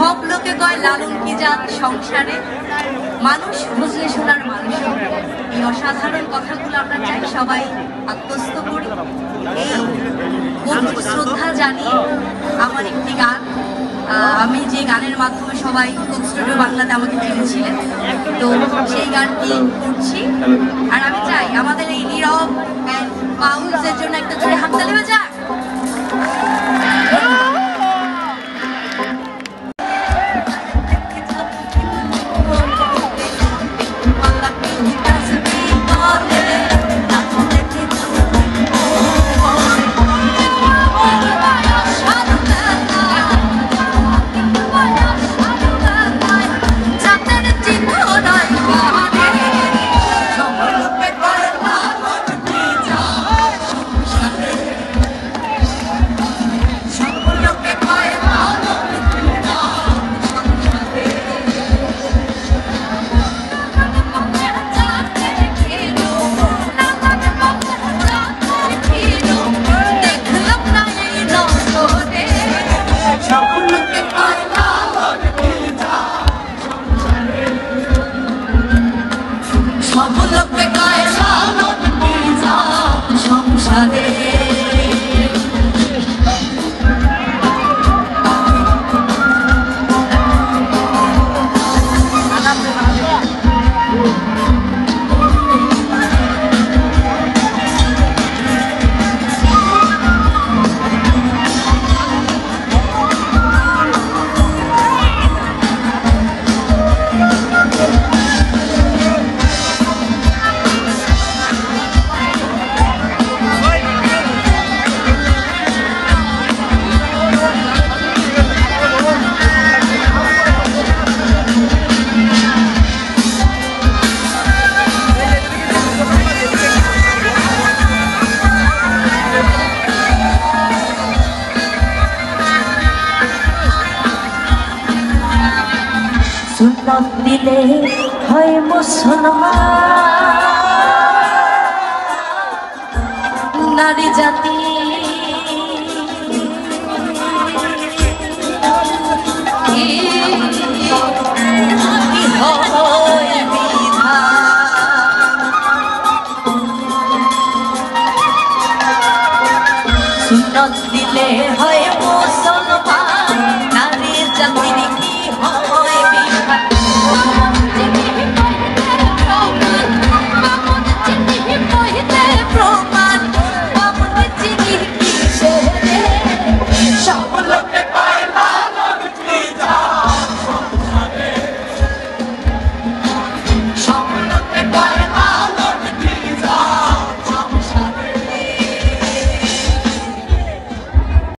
সব লোকে কয় লালন কি জাত সংসারে, মানুষ বুঝলে শোনার মানুষ। এই অসাধারণ কথাগুলো আমরা চাই সবাই আত্মস্থ করি। এই গভীর শ্রদ্ধা জানি আমার একটি গান, আমি যে গানের মাধ্যমে সবাই কোক স্টুডিও বাংলাতে আমাকে চিনেছিলেন, তো সেই গানটি করছি। আর আমি চাই আমাদের এই নীরব পাউলসের জন্য একটা জোরে হাততালি হয়ে যাক। সুন্নত দিলে হয় মুসলমান, নারী জাতি